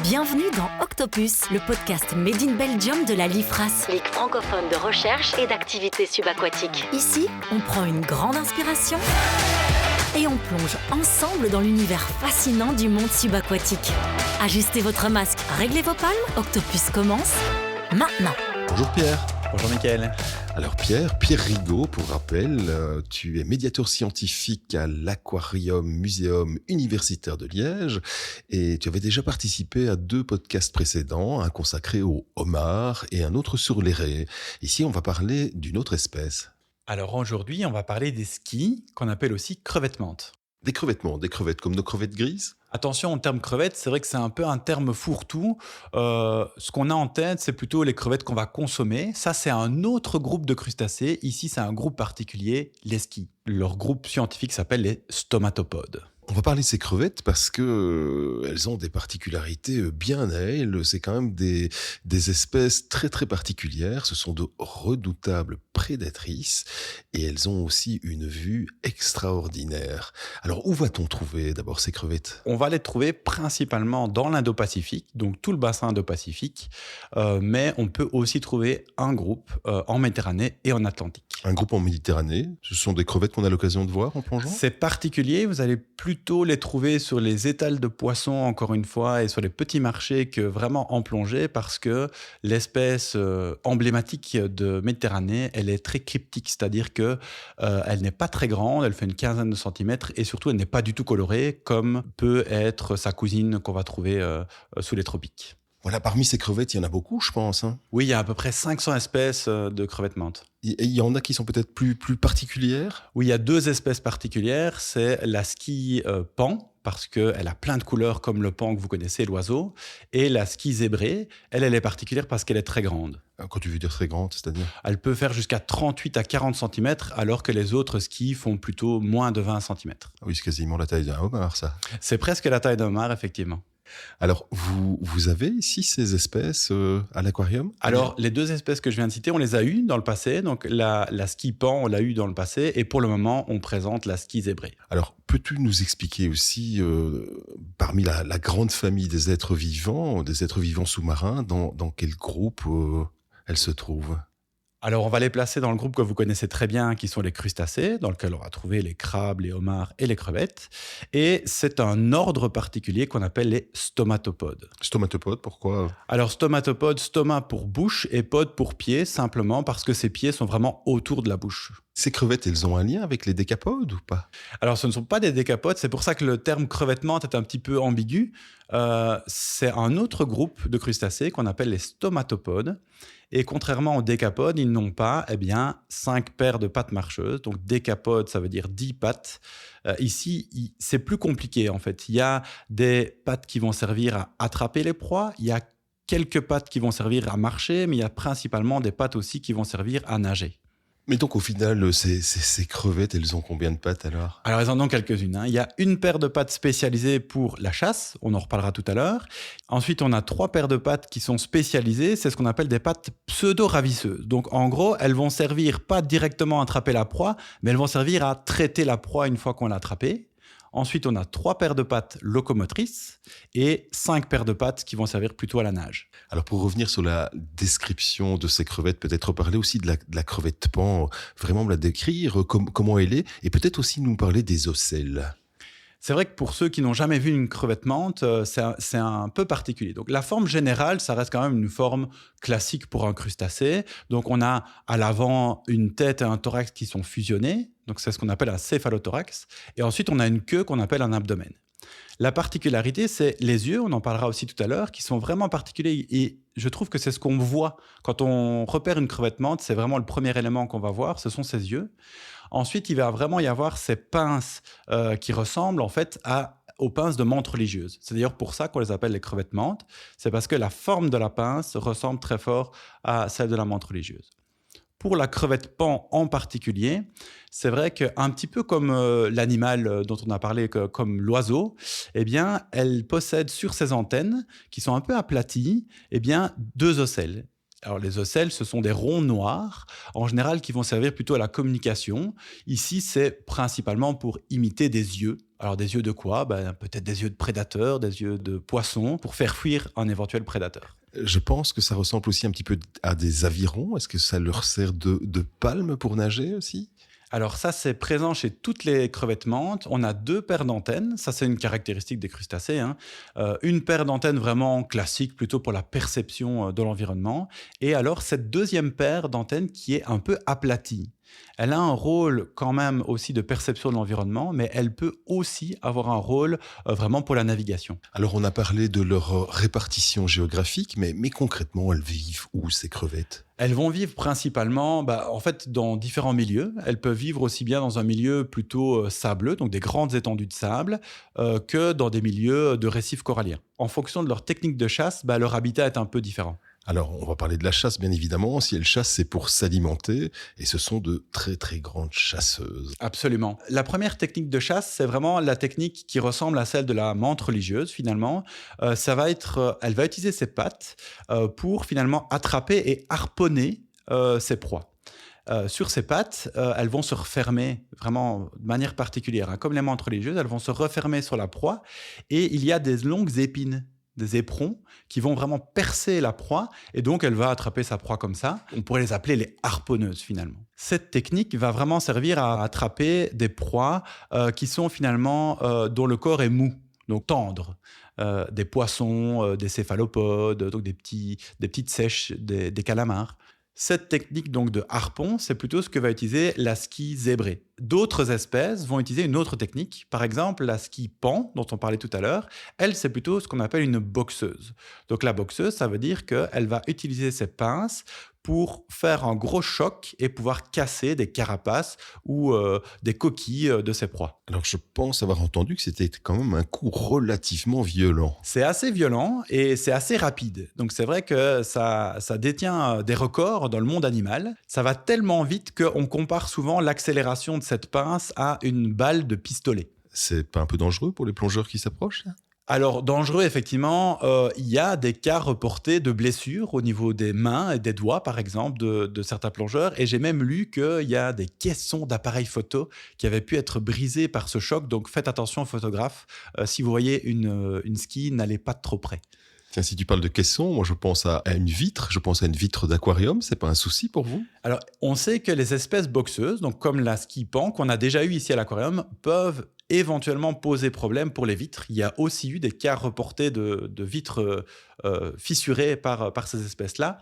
Bienvenue dans Octopus, le podcast Made in Belgium de la LIFRAS, Ligue francophone de recherche et d'activités subaquatiques. Ici, on prend une grande inspiration et on plonge ensemble dans l'univers fascinant du monde subaquatique. Ajustez votre masque, réglez vos palmes, Octopus commence maintenant. Bonjour Pierre. Bonjour Mickaël. Alors Pierre Rigaud, pour rappel, tu es médiateur scientifique à l'Aquarium Muséum universitaire de Liège et tu avais déjà participé à 2 podcasts précédents, un consacré aux homards et un autre sur les raies. Ici, on va parler d'une autre espèce. Alors aujourd'hui, on va parler des skis, qu'on appelle aussi crevettes menthes. Des crevettes comme nos crevettes grises. Attention, en termes crevettes, c'est vrai que c'est un peu un terme fourre-tout. Ce qu'on a en tête, c'est plutôt les crevettes qu'on va consommer. Ça, c'est un autre groupe de crustacés. Ici, c'est un groupe particulier, les skis. Leur groupe scientifique s'appelle les stomatopodes. On va parler de ces crevettes parce que elles ont des particularités bien à elles. C'est quand même des espèces très très particulières. Ce sont de redoutables prédatrices et elles ont aussi une vue extraordinaire. Alors où va-t-on trouver d'abord ces crevettes ? On va les trouver principalement dans l'Indo-Pacifique, donc tout le bassin Indo-Pacifique, mais on peut aussi trouver un groupe en Méditerranée et en Atlantique. Un groupe en Méditerranée, ce sont des crevettes qu'on a l'occasion de voir en plongeant ? C'est particulier, vous allez plutôt les trouver sur les étals de poissons, encore une fois, et sur les petits marchés que vraiment en plongée, parce que l'espèce emblématique de Méditerranée, elle est très cryptique, c'est-à-dire que elle n'est pas très grande, elle fait une quinzaine de centimètres, et surtout, elle n'est pas du tout colorée, comme peut être sa cousine qu'on va trouver sous les tropiques. Voilà, parmi ces crevettes, il y en a beaucoup, je pense. Oui, il y a à peu près 500 espèces de crevettes menthes. Et il y en a qui sont peut-être plus particulières ? Oui, il y a 2 espèces particulières. C'est la skie pan, parce qu'elle a plein de couleurs comme le pan que vous connaissez, l'oiseau. Et la skie zébrée, elle est particulière parce qu'elle est très grande. Quand tu veux dire très grande, c'est-à-dire ? Elle peut faire jusqu'à 38 à 40 cm, alors que les autres skis font plutôt moins de 20 cm. Oui, c'est quasiment la taille d'un homard, ça. C'est presque la taille d'un homard, effectivement. Alors, vous avez ici ces espèces à l'aquarium ? Alors, les 2 espèces que je viens de citer, on les a eues dans le passé. Donc, la skie pan, on l'a eue dans le passé. Et pour le moment, on présente la skie zébrée. Alors, peux-tu nous expliquer aussi, parmi la grande famille des êtres vivants sous-marins, dans quel groupe elles se trouvent ? Alors, on va les placer dans le groupe que vous connaissez très bien, qui sont les crustacés, dans lequel on va trouver les crabes, les homards et les crevettes. Et c'est un ordre particulier qu'on appelle les stomatopodes. Stomatopodes, pourquoi ? Alors, stomatopodes, stoma pour bouche et pod pour pied, simplement parce que ces pieds sont vraiment autour de la bouche. Ces crevettes, elles ont un lien avec les décapodes ou pas ? Alors, ce ne sont pas des décapodes, c'est pour ça que le terme crevette menthe est un petit peu ambigu. C'est un autre groupe de crustacés qu'on appelle les stomatopodes. Et contrairement aux décapodes, ils n'ont pas 5 paires de pattes marcheuses. Donc décapode, ça veut dire 10 pattes. Ici, c'est plus compliqué en fait. Il y a des pattes qui vont servir à attraper les proies. Il y a quelques pattes qui vont servir à marcher, mais il y a principalement des pattes aussi qui vont servir à nager. Mais donc au final, ces crevettes, elles ont combien de pattes alors ? Alors, elles en ont quelques-unes. Il y a une paire de pattes spécialisées pour la chasse, on en reparlera tout à l'heure. Ensuite, on a 3 paires de pattes qui sont spécialisées, c'est ce qu'on appelle des pattes pseudo-ravisseuses. Donc, en gros, elles vont servir pas directement à attraper la proie, mais elles vont servir à traiter la proie une fois qu'on l'a attrapée. Ensuite, on a 3 paires de pattes locomotrices et 5 paires de pattes qui vont servir plutôt à la nage. Alors pour revenir sur la description de ces crevettes, peut-être parler aussi de la crevette pan, vraiment me la décrire, comment elle est, et peut-être aussi nous parler des ocelles. C'est vrai que pour ceux qui n'ont jamais vu une crevette menthe, c'est un peu particulier. Donc la forme générale, ça reste quand même une forme classique pour un crustacé. Donc on a à l'avant une tête et un thorax qui sont fusionnés. Donc c'est ce qu'on appelle un céphalothorax. Et ensuite on a une queue qu'on appelle un abdomen. La particularité, c'est les yeux, on en parlera aussi tout à l'heure, qui sont vraiment particuliers. Et je trouve que c'est ce qu'on voit quand on repère une crevette menthe. C'est vraiment le premier élément qu'on va voir, ce sont ses yeux. Ensuite, il va vraiment y avoir ces pinces qui ressemblent en fait aux pinces de menthe religieuse. C'est d'ailleurs pour ça qu'on les appelle les crevettes menthes. C'est parce que la forme de la pince ressemble très fort à celle de la menthe religieuse. Pour la crevette pan en particulier, c'est vrai qu'un petit peu comme l'animal dont on a parlé, comme l'oiseau, elle possède sur ses antennes, qui sont un peu aplaties, 2 ocelles. Alors, les ocelles, ce sont des ronds noirs, en général, qui vont servir plutôt à la communication. Ici, c'est principalement pour imiter des yeux. Alors, des yeux de quoi? Peut-être des yeux de prédateurs, des yeux de poissons, pour faire fuir un éventuel prédateur. Je pense que ça ressemble aussi un petit peu à des avirons. Est-ce que ça leur sert de palme pour nager aussi? Alors ça, c'est présent chez toutes les crevettes mantes. On a 2 paires d'antennes. Ça, c'est une caractéristique des crustacés, hein. Une paire d'antennes vraiment classique, plutôt pour la perception de l'environnement. Et alors, cette deuxième paire d'antennes qui est un peu aplatie. Elle a un rôle quand même aussi de perception de l'environnement, mais elle peut aussi avoir un rôle vraiment pour la navigation. Alors, on a parlé de leur répartition géographique, mais concrètement, elles vivent où, ces crevettes? Elles vont vivre principalement en fait, dans différents milieux. Elles peuvent vivre aussi bien dans un milieu plutôt sableux, donc des grandes étendues de sable, que dans des milieux de récifs coralliens. En fonction de leur technique de chasse, leur habitat est un peu différent. Alors, on va parler de la chasse, bien évidemment. Si elles chassent, c'est pour s'alimenter, et ce sont de très, très grandes chasseuses. Absolument. La première technique de chasse, c'est vraiment la technique qui ressemble à celle de la mante religieuse, finalement. Elle va utiliser ses pattes pour finalement attraper et harponner ses proies. Sur ces pattes, elles vont se refermer vraiment de manière particulière, hein. Comme les mantes religieuses, elles vont se refermer sur la proie, et il y a des longues épines, des éperons qui vont vraiment percer la proie, et donc elle va attraper sa proie comme ça. On pourrait les appeler les harponneuses finalement. Cette technique va vraiment servir à attraper des proies qui sont finalement dont le corps est mou, donc tendre. Des poissons, des céphalopodes, donc des petites sèches, des calamars. Cette technique donc de harpon, c'est plutôt ce que va utiliser la skie zébrée. D'autres espèces vont utiliser une autre technique. Par exemple, la skie pan, dont on parlait tout à l'heure, elle, c'est plutôt ce qu'on appelle une boxeuse. Donc la boxeuse, ça veut dire qu'elle va utiliser ses pinces pour faire un gros choc et pouvoir casser des carapaces ou des coquilles de ses proies. Alors, je pense avoir entendu que c'était quand même un coup relativement violent. C'est assez violent et c'est assez rapide. Donc c'est vrai que ça détient des records dans le monde animal. Ça va tellement vite qu'on compare souvent l'accélération de cette pince à une balle de pistolet. C'est pas un peu dangereux pour les plongeurs qui s'approchent, là? Alors, dangereux, effectivement, il y a des cas reportés de blessures au niveau des mains et des doigts, par exemple, de certains plongeurs. Et j'ai même lu qu'il y a des caissons d'appareils photo qui avaient pu être brisés par ce choc. Donc, faites attention aux photographes. Si vous voyez une skie, n'allez pas trop près. Tiens, si tu parles de caisson, moi je pense à une vitre, je pense à une vitre d'aquarium, c'est pas un souci pour vous? Alors, on sait que les espèces boxeuses, donc comme la skie pan, qu'on a déjà eu ici à l'aquarium, peuvent éventuellement poser problème pour les vitres. Il y a aussi eu des cas reportés de vitres fissurées par ces espèces-là.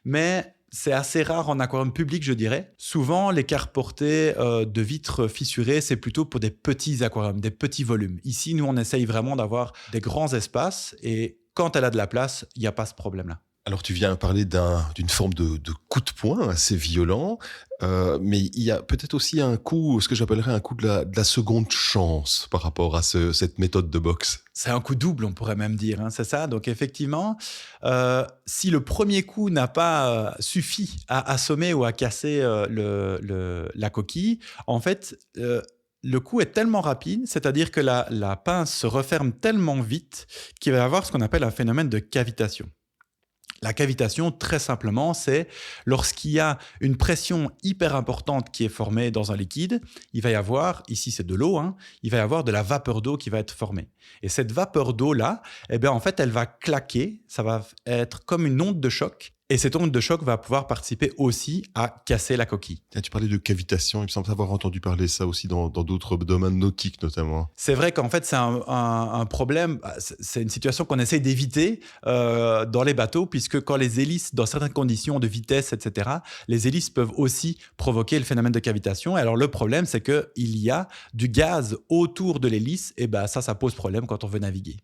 Mais c'est assez rare en aquarium public, je dirais. Souvent, les cas reportés de vitres fissurées, c'est plutôt pour des petits aquariums, des petits volumes. Ici, nous, on essaye vraiment d'avoir des grands espaces, et quand elle a de la place, il n'y a pas ce problème-là. Alors, tu viens parler d'une forme de coup de poing assez violent, mais il y a peut-être aussi un coup, ce que j'appellerais un coup de la seconde chance par rapport à cette méthode de boxe. C'est un coup double, on pourrait même dire, hein, c'est ça. Donc effectivement, si le premier coup n'a pas suffi à assommer ou à casser la coquille, en fait, le coup est tellement rapide, c'est-à-dire que la pince se referme tellement vite qu'il va y avoir ce qu'on appelle un phénomène de cavitation. La cavitation, très simplement, c'est lorsqu'il y a une pression hyper importante qui est formée dans un liquide, il va y avoir, ici c'est de l'eau, hein, il va y avoir de la vapeur d'eau qui va être formée. Et cette vapeur d'eau-là, en fait, elle va claquer, ça va être comme une onde de choc. Et cette onde de choc va pouvoir participer aussi à casser la coquille. Tu parlais de cavitation, il me semble avoir entendu parler de ça aussi dans d'autres domaines nautiques notamment. C'est vrai qu'en fait, c'est un problème, c'est une situation qu'on essaie d'éviter dans les bateaux, puisque quand les hélices, dans certaines conditions de vitesse, etc., les hélices peuvent aussi provoquer le phénomène de cavitation. Et alors le problème, c'est qu'il y a du gaz autour de l'hélice, et ça pose problème quand on veut naviguer.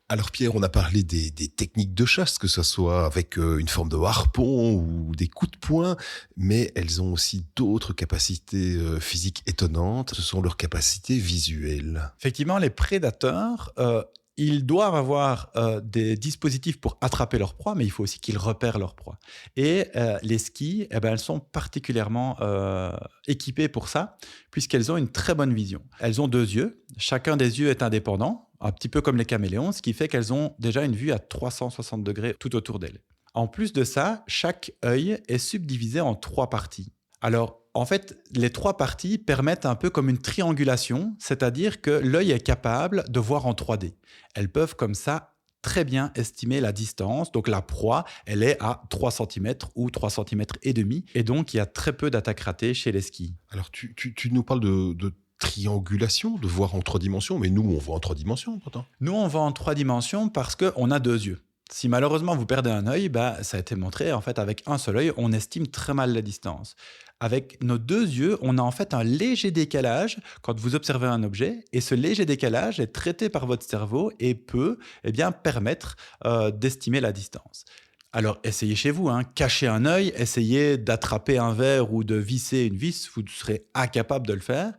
Alors Pierre, on a parlé des techniques de chasse, que ce soit avec une forme de harpon ou des coups de poing, mais elles ont aussi d'autres capacités physiques étonnantes, ce sont leurs capacités visuelles. Effectivement, les prédateurs, ils doivent avoir des dispositifs pour attraper leur proie, mais il faut aussi qu'ils repèrent leur proie. Et les skis, elles sont particulièrement équipées pour ça, puisqu'elles ont une très bonne vision. Elles ont 2 yeux, chacun des yeux est indépendant, un petit peu comme les caméléons, ce qui fait qu'elles ont déjà une vue à 360 degrés tout autour d'elles. En plus de ça, chaque œil est subdivisé en 3 parties. Alors, en fait, les 3 parties permettent un peu comme une triangulation, c'est-à-dire que l'œil est capable de voir en 3D. Elles peuvent comme ça très bien estimer la distance. Donc la proie, elle est à 3 cm ou 3 cm et demi. Et donc, il y a très peu d'attaques ratées chez les skis. Alors, tu nous parles de triangulation, de voir en 3 dimensions, mais nous, on voit en 3 dimensions, pourtant. Nous, on voit en 3 dimensions parce qu'on a 2 yeux. Si malheureusement vous perdez un œil, ça a été montré, en fait, avec un seul œil, on estime très mal la distance. Avec nos 2 yeux, on a en fait un léger décalage quand vous observez un objet, et ce léger décalage est traité par votre cerveau et peut permettre d'estimer la distance. Alors, essayez chez vous, cachez un œil, essayez d'attraper un verre ou de visser une vis, vous serez incapable de le faire.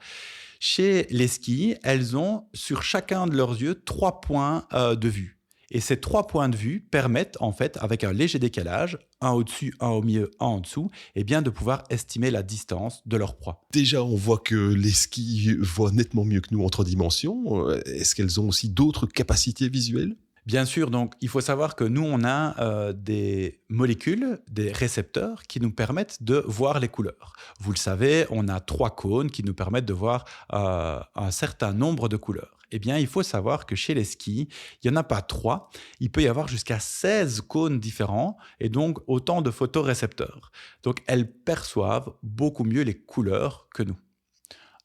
Chez les skis, elles ont sur chacun de leurs yeux 3 points de vue. Et ces 3 points de vue permettent, en fait, avec un léger décalage, un au-dessus, un au milieu, un en dessous, de pouvoir estimer la distance de leur proie. Déjà, on voit que les skis voient nettement mieux que nous en 3 dimensions. Est-ce qu'elles ont aussi d'autres capacités visuelles ? Bien sûr, donc il faut savoir que nous, on a des molécules, des récepteurs qui nous permettent de voir les couleurs. Vous le savez, on a 3 cônes qui nous permettent de voir un certain nombre de couleurs. Eh bien, il faut savoir que chez les skis, il n'y en a pas 3. Il peut y avoir jusqu'à 16 cônes différents et donc autant de photorécepteurs. Donc, elles perçoivent beaucoup mieux les couleurs que nous.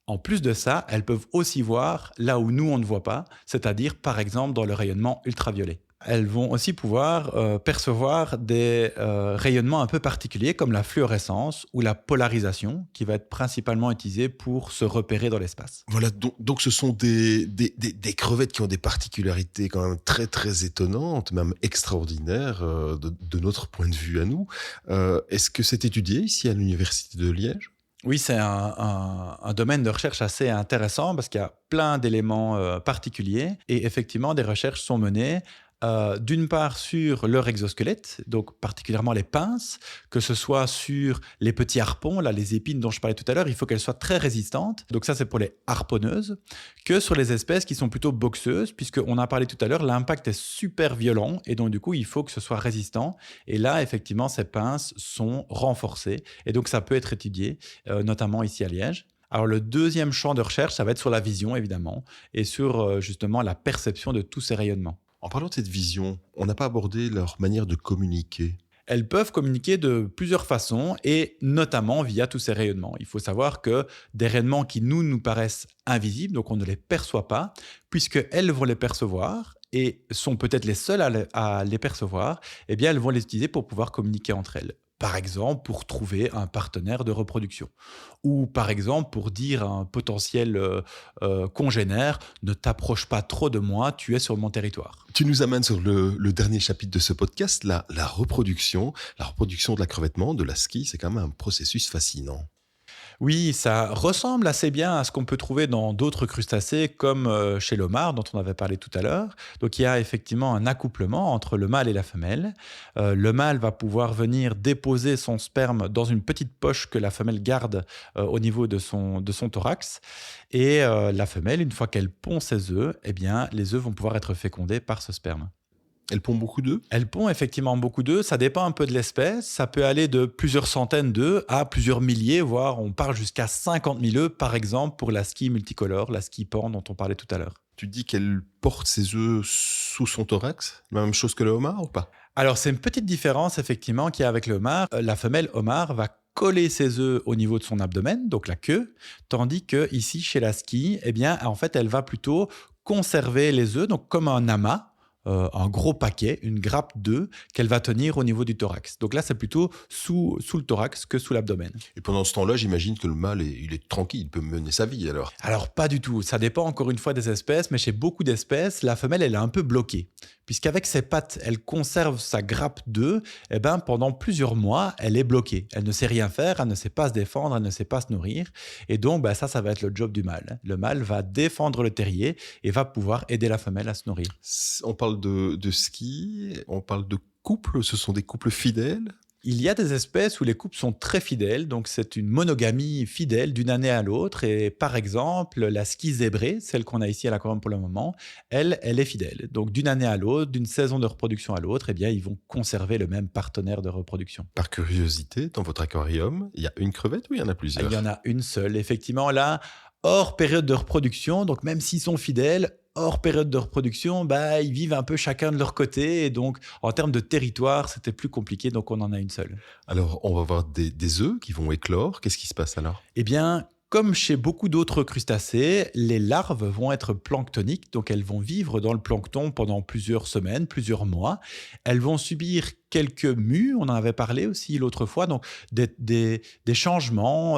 En plus de ça, elles peuvent aussi voir là où nous, on ne voit pas, c'est-à-dire, par exemple, dans le rayonnement ultraviolet. Elles vont aussi pouvoir percevoir des rayonnements un peu particuliers comme la fluorescence ou la polarisation qui va être principalement utilisée pour se repérer dans l'espace. Voilà, donc ce sont des crevettes qui ont des particularités quand même très très étonnantes, même extraordinaires de notre point de vue à nous. Est-ce que c'est étudié ici à l'Université de Liège ? Oui, c'est un domaine de recherche assez intéressant parce qu'il y a plein d'éléments particuliers et effectivement, des recherches sont menées d'une part sur leur exosquelette, donc particulièrement les pinces, que ce soit sur les petits harpons, là, les épines dont je parlais tout à l'heure, il faut qu'elles soient très résistantes. Donc ça, c'est pour les harponneuses, que sur les espèces qui sont plutôt boxeuses, puisqu'on a parlé tout à l'heure, l'impact est super violent et donc du coup, il faut que ce soit résistant. Et là, effectivement, ces pinces sont renforcées et donc ça peut être étudié, notamment ici à Liège. Alors, le deuxième champ de recherche, ça va être sur la vision, évidemment, et sur justement la perception de tous ces rayonnements. En parlant de cette vision, on n'a pas abordé leur manière de communiquer. Elles peuvent communiquer de plusieurs façons et notamment via tous ces rayonnements. Il faut savoir que des rayonnements qui nous paraissent invisibles, donc on ne les perçoit pas, puisqu'elles vont les percevoir et sont peut-être les seules à les percevoir, elles vont les utiliser pour pouvoir communiquer entre elles. Par exemple, pour trouver un partenaire de reproduction. Ou par exemple, pour dire à un potentiel congénère « Ne t'approche pas trop de moi, tu es sur mon territoire ». Tu nous amènes sur le dernier chapitre de ce podcast, la reproduction. La reproduction de la crevettement, de la skie, c'est quand même un processus fascinant. Oui, ça ressemble assez bien à ce qu'on peut trouver dans d'autres crustacés, comme chez l'homard, dont on avait parlé tout à l'heure. Donc, il y a effectivement un accouplement entre le mâle et la femelle. Le mâle va pouvoir venir déposer son sperme dans une petite poche que la femelle garde au niveau de son thorax. Et la femelle, une fois qu'elle pond ses œufs, les œufs vont pouvoir être fécondés par ce sperme. Elle pond beaucoup d'œufs ? Elle pond effectivement beaucoup d'œufs. Ça dépend un peu de l'espèce. Ça peut aller de plusieurs centaines d'œufs à plusieurs milliers, voire on parle jusqu'à 50 000 œufs, par exemple, pour la skie multicolore, la skie pan dont on parlait tout à l'heure. Tu dis qu'elle porte ses œufs sous son thorax ? La même chose que le homard ou pas ? Alors, c'est une petite différence, effectivement, qu'il y a avec le homard. La femelle homard va coller ses œufs au niveau de son abdomen, donc la queue, tandis que ici, chez la skie, en fait, elle va plutôt conserver les œufs, donc comme un amas, un gros paquet, une grappe d'œufs qu'elle va tenir au niveau du thorax. Donc là, c'est plutôt sous le thorax que sous l'abdomen. Et pendant ce temps-là, j'imagine que le mâle, il est tranquille, il peut mener sa vie alors. Alors, pas du tout. Ça dépend encore une fois des espèces, mais chez beaucoup d'espèces, la femelle, elle est un peu bloquée. Puisqu'avec ses pattes, elle conserve sa grappe d'œufs, pendant plusieurs mois, elle est bloquée. Elle ne sait rien faire, elle ne sait pas se défendre, elle ne sait pas se nourrir. Et donc, ça va être le job du mâle. Le mâle va défendre le terrier et va pouvoir aider la femelle à se nourrir. On parle de ski, on parle de couple, ce sont des couples fidèles ? Il y a des espèces où les couples sont très fidèles, donc c'est une monogamie fidèle d'une année à l'autre. Et par exemple, la skie zébrée, celle qu'on a ici à l'aquarium pour le moment, elle est fidèle. Donc d'une année à l'autre, d'une saison de reproduction à l'autre, eh bien, ils vont conserver le même partenaire de reproduction. Par curiosité, dans votre aquarium, il y a une crevette ou il y en a plusieurs? Il y en a une seule, effectivement, là, hors période de reproduction. Donc même s'ils sont fidèles, hors période de reproduction, ils vivent un peu chacun de leur côté. Et donc, en termes de territoire, c'était plus compliqué. Donc, on en a une seule. Alors, on va avoir des œufs qui vont éclore. Qu'est-ce qui se passe alors? Eh bien, comme chez beaucoup d'autres crustacés, les larves vont être planctoniques. Donc, elles vont vivre dans le plancton pendant plusieurs semaines, plusieurs mois. Elles vont subir quelques mues, on en avait parlé aussi l'autre fois, donc des changements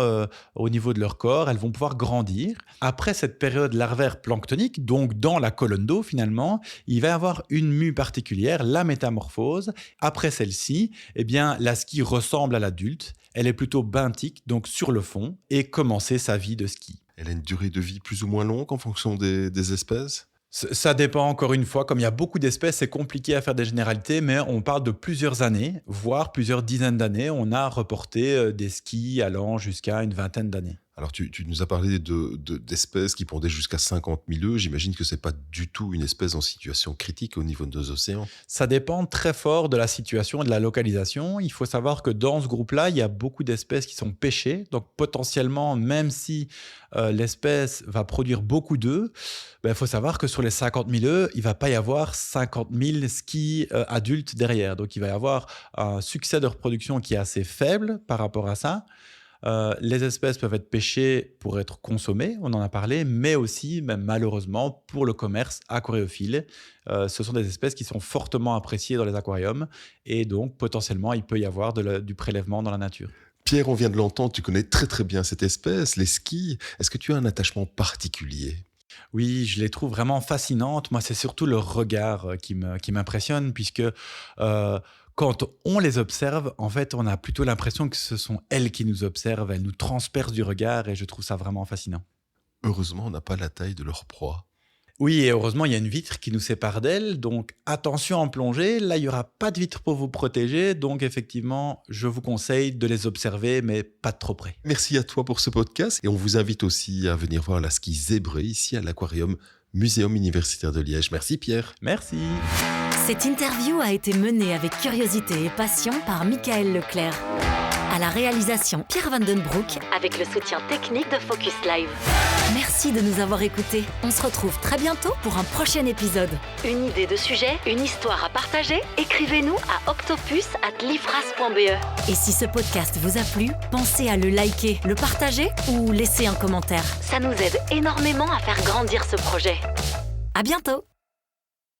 au niveau de leur corps. Elles vont pouvoir grandir. Après cette période larvaire planctonique, donc dans la colonne d'eau finalement, il va y avoir une mue particulière, la métamorphose. Après celle-ci, eh bien, la skie ressemble à l'adulte. Elle est plutôt benthique, donc sur le fond, et commencer sa vie de skie. Elle a une durée de vie plus ou moins longue en fonction des espèces? Ça dépend encore une fois. Comme il y a beaucoup d'espèces, c'est compliqué à faire des généralités, mais on parle de plusieurs années, voire plusieurs dizaines d'années. On a reporté des skis allant jusqu'à une vingtaine d'années. Alors, tu nous as parlé d'espèces qui pondaient jusqu'à 50 000 œufs. J'imagine que ce n'est pas du tout une espèce en situation critique au niveau de nos océans. Ça dépend très fort de la situation et de la localisation. Il faut savoir que dans ce groupe-là, il y a beaucoup d'espèces qui sont pêchées. Donc, potentiellement, même si l'espèce va produire beaucoup d'œufs, il faut savoir que sur les 50 000 œufs, il ne va pas y avoir 50 000 skis adultes derrière. Donc, il va y avoir un succès de reproduction qui est assez faible par rapport à ça. Les espèces peuvent être pêchées pour être consommées, on en a parlé, mais aussi, même malheureusement, pour le commerce aquariophile. Ce sont des espèces qui sont fortement appréciées dans les aquariums et donc potentiellement, il peut y avoir du prélèvement dans la nature. Pierre, on vient de l'entendre, tu connais très très bien cette espèce, les skis. Est-ce que tu as un attachement particulier? Oui, je les trouve vraiment fascinantes. Moi, c'est surtout leur regard qui m'impressionne puisque... quand on les observe, en fait, on a plutôt l'impression que ce sont elles qui nous observent. Elles nous transpercent du regard et je trouve ça vraiment fascinant. Heureusement, on n'a pas la taille de leur proie. Oui, et heureusement, il y a une vitre qui nous sépare d'elles. Donc, attention en plongée. Là, il n'y aura pas de vitre pour vous protéger. Donc, effectivement, je vous conseille de les observer, mais pas de trop près. Merci à toi pour ce podcast. Et on vous invite aussi à venir voir la skie zébrée ici à l'aquarium Muséum universitaire de Liège. Merci Pierre. Merci. Cette interview a été menée avec curiosité et passion par Michael Leclerc. À la réalisation, Pierre Vandenbroek, avec le soutien technique de Focus Live. Merci de nous avoir écoutés. On se retrouve très bientôt pour un prochain épisode. Une idée de sujet, une histoire à partager? Écrivez-nous à octopus@lifras.be. Et si ce podcast vous a plu, pensez à le liker, le partager ou laisser un commentaire. Ça nous aide énormément à faire grandir ce projet. À bientôt!